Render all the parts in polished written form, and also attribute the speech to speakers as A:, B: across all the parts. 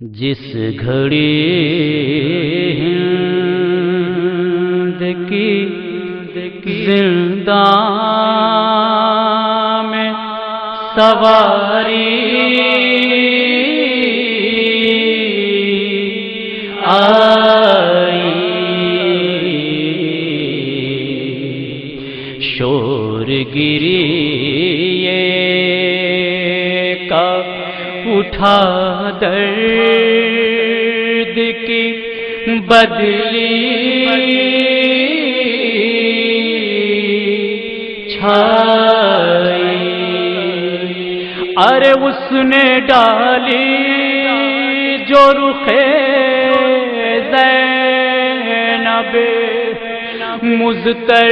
A: جس گھڑی ہند کی زندہ میں سواری آئی، شور گریے کا اٹھا درد کی بدلی چھائی، ارے اس نے ڈالی جو رخ زینب مضطر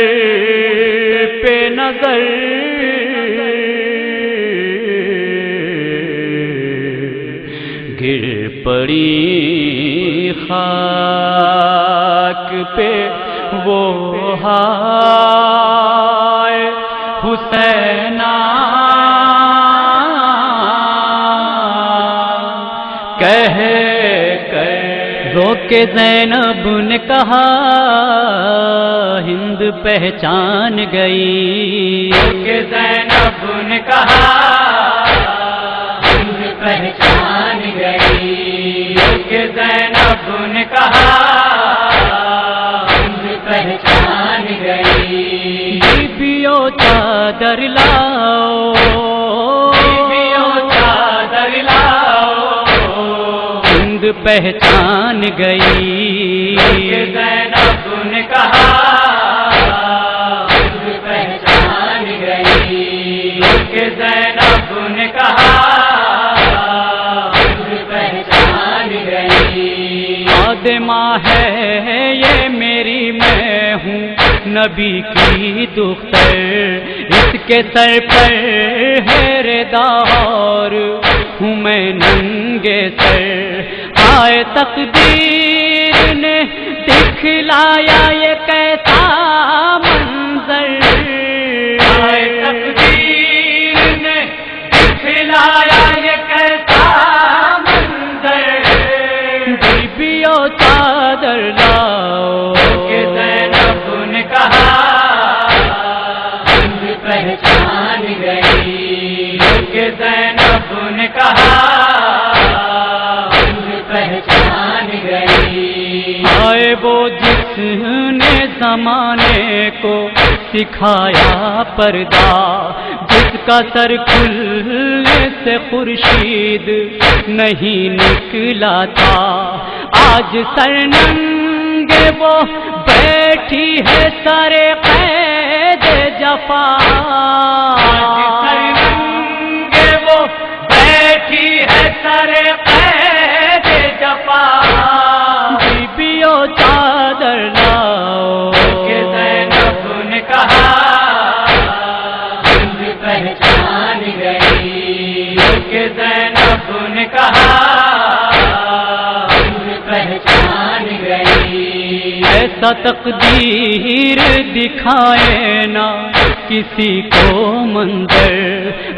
A: پہ نظر، گر پڑی خاک پہ وہ ہائے حسینہ، کہہ کر رو کے زینب نے کہا ہند پہچان گئی،
B: کہ زینب نے کہا ہند پہچان گئی، کہ زینب نے کہا ہند پہچان گئی،
A: بیبیوں چادر لاؤ،
B: بیبیوں چادر لاؤ،
A: ہند پہچان گئی،
B: کہ زینب نے کہا ہند پہچان گئی، کہ زینب نے کہا ہند پہچان گئی،
A: فاطمہ ہے یہ میری، میں ہوں نبی کی دختر، اس کے سر پر ہے ردا اور ہوں میں ننگے سر، آئے تقدیر نے دکھلایا یہ کیسا منظر،
B: آئے تقدیر نے دکھلایا یہ کیسا منظر،
A: بیبیوں چادر لاؤ،
B: کہ زینب نے کہا ہند پہچان گئی، کہ زینب نے کہا ہند پہچان گئی،
A: آئے وہ جس نے زمانے کو سکھایا پردہ، جس کا سر کھلنے سے خورشید نہیں نکلا تھا، آج سر ننگے وہ بیٹھی ہے سر قید جفا،
B: آج سر ننگے وہ بیٹھی ہے سر قید جفا،
A: بیبیوں چادر لاؤ،
B: کہ زینب نے کہا ہند پہچان گئی، کہ زینب نے کہا ہند پہچان گئی،
A: ایسا تقدیر دکھائے نہ کسی کو منظر،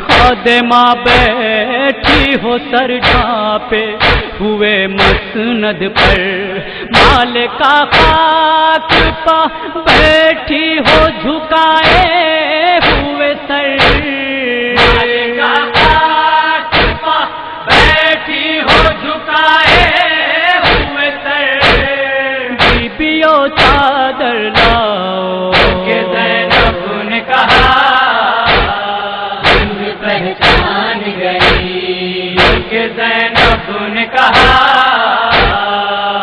A: خادمہ بیٹھی ہو سر ڈھانپے ہوئے مسند پر، مالکہ خاک پا بیٹھی ہو جھکائے ہوئے سر،
B: مالکہ خاک پا بیٹھی ہو جھکائے ہوئے سر،
A: بیبیوں چادر لاؤ،
B: کہ زینب نے کہا ہند پہچان گئی، کہ زینب نے کہا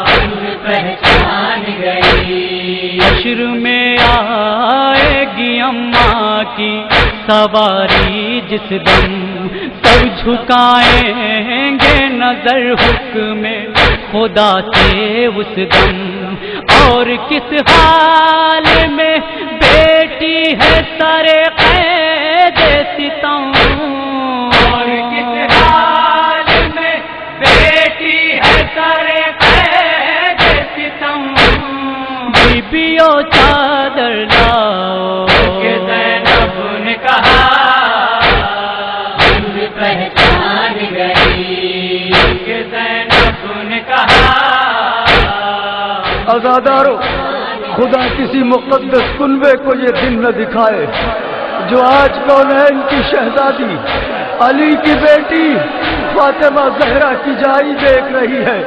B: ہند پہچان گئی،
A: حشر میں آئے گی اماں کی سواری جس دم، سب جھکائیں گے نظر حکم خدا سے اس دم، اور کس حال میں بیٹی ہے سر قید ستم،
B: اور کس حال میں بیٹی ہے سر قید ستم،
A: بیبیوں چادر لاؤ،
B: کہ زینب نے کہا ہند پہچان گئی، کہ زینب
C: آزادارو، خدا کسی مقدس کنبے کو یہ دن نہ دکھائے جو آج کونین کی شہزادی علی کی بیٹی فاطمہ زہرا کی جائی دیکھ رہی ہے۔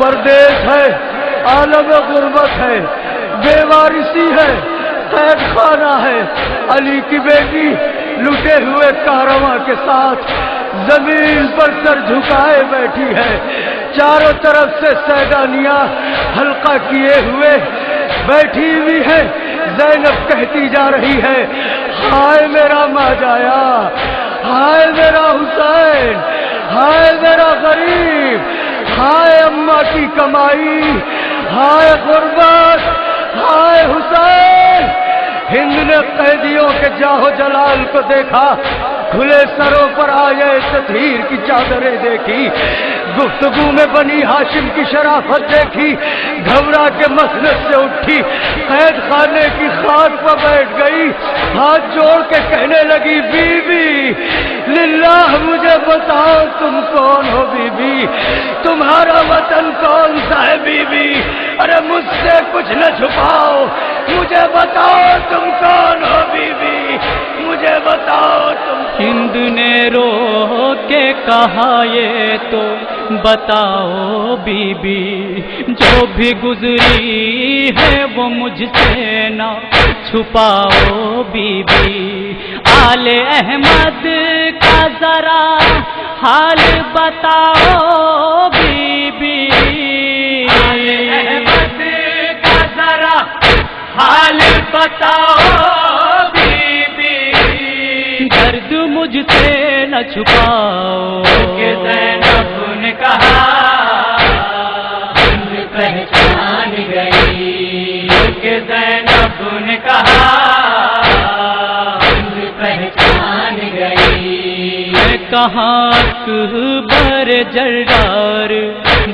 C: پردیس ہے، عالم غربت ہے، بے وارثی ہے، قید خانہ ہے۔ علی کی بیٹی لٹے ہوئے کارواں کے ساتھ زمین پر سر جھکائے بیٹھی ہے۔ چاروں طرف سے سیدانیاں حلقہ کیے ہوئے بیٹھی ہوئی ہے۔ زینب کہتی جا رہی ہے، ہائے میرا ماجایا، ہائے میرا حسین، ہائے میرا غریب، ہائے اماں کی کمائی، ہائے غربت، ہائے حسین۔ ہند نے قیدیوں کے جاہو جلال کو دیکھا، کھلے سروں پر آئے تطہیر کی چادریں دیکھی، گفتگو میں بنی ہاشم کی شرافت دیکھی، گھبرا کے مسند سے اٹھی، قید خانے کی خاک پر بیٹھ گئی، ہاتھ جوڑ کے کہنے لگی، بی بی للہ مجھے بتاؤ تم کون ہو بی بی، تمہارا وطن کون سا ہے بی بی، ارے مجھ سے کچھ نہ چھپاؤ، مجھے بتاؤ تم کون ہو بی بی، مجھے بتاؤ تم۔
A: ہند نے رو کے کہا یہ تو بتاؤ بی بی، جو بھی گزری ہے وہ مجھ سے نہ چھپاؤ بی بی، آل احمد کا ذرا حال بتاؤ بی بی،
B: آل احمد کا ذرا حال بتاؤ بی بی،
A: درد مجھ سے نہ چھپاؤ
B: کہ زینب نے کہا ہند پہچان گئی، کہ زینب نے کہا ہند پہچان گئی۔
A: ہے کہاں اکبر جلدار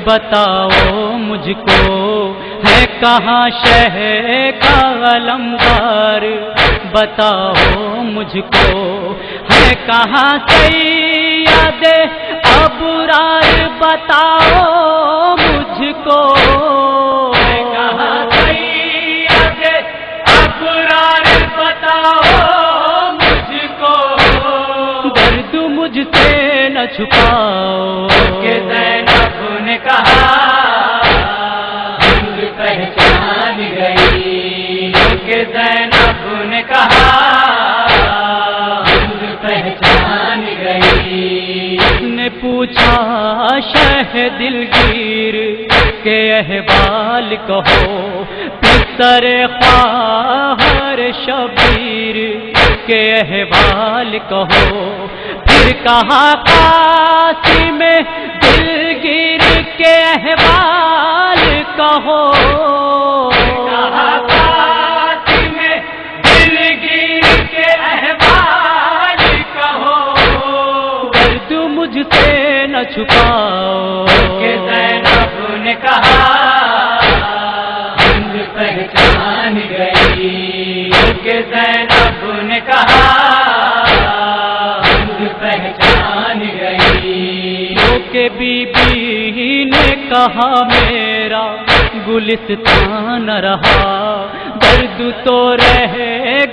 A: بتاؤ مجھ کو، ہے کہاں شہر کا علمدار بتاؤ مجھ کو، ہے کہاں سید ابرار بتاؤ مجھ کو،
B: ہے کہاں سید ابرار بتاؤ مجھ کو،
A: درد مجھ سے نہ چھپاؤ
B: کہ زینب نے کہا ہند پہچان گئی، کہ زینب نے کہا ہند پہچان گئی۔
A: اس نے پوچھا شہ دلگیر کے احوال کہو، پسر خواہر شبیر کے احوال کہو، پھر کہا قاسم دلگیر کے احوال کہو،
B: کہا قاسم دلگیر کے احوال کہو،
A: درد مجھ سے نہ چھپاؤ
B: کہ زینب نے کہا ہند پہچان گئی، کہ زینب نے کہا ہند پہچان گئی۔
A: کہ بی بی نے کہا میرا گلستان رہا، درد تو رہ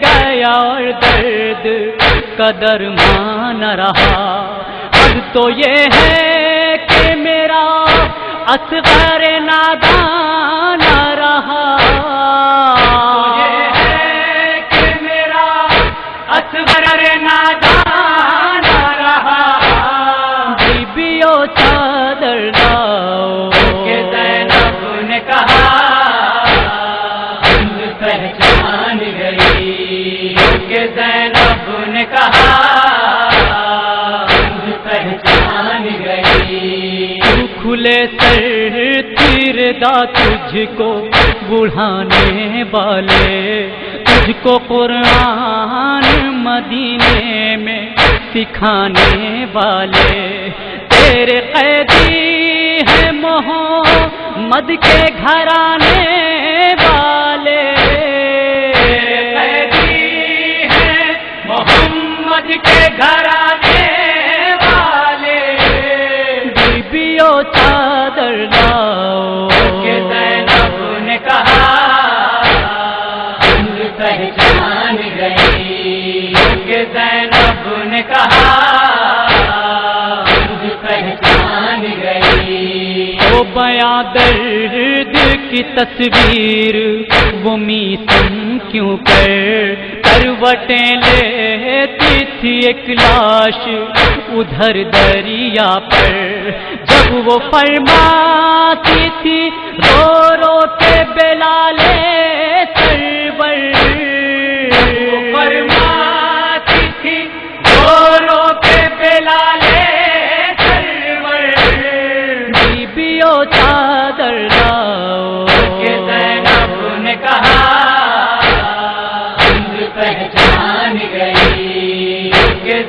A: گیا اور درد قدر مان رہا، اب تو یہ ہے کہ میرا اصغر نادان رہا،
B: یہ ہے کہ میرا اصغر نادان رہا،
A: بیبیو چادر لاؤ
B: کہ زینب نے کہا ہند پہچان گئی، کہ زینب نے کہا ہند پہچان گئی۔
A: تو کھلے سر تیر دا تجھ کو بڑھانے والے، تجھ کو قرآن مدینے میں سکھانے والے، تیرے قیدی ہیں محمد کے گھرانے والے،
B: قیدی ہیں محمد کے گھرانے والے،
A: بیبیو چادر لاؤ
B: کہ زینب نے کہا کہ زینب نے کہا مجھ پہچان گئی.
A: وہ بیاں درد کی تصویر وہ میسن کیوں کر کروٹیں لیتی تھی ایک لاش ادھر دریا پر. جب وہ فرماتی تھی رو رو کے بلال سرور،
B: فرماتی تھی رو رو کے بلال سرور،
A: بیبیو چادر لاؤ.
B: کہ زینب نے کہا مجھ پہچان گئی. کہ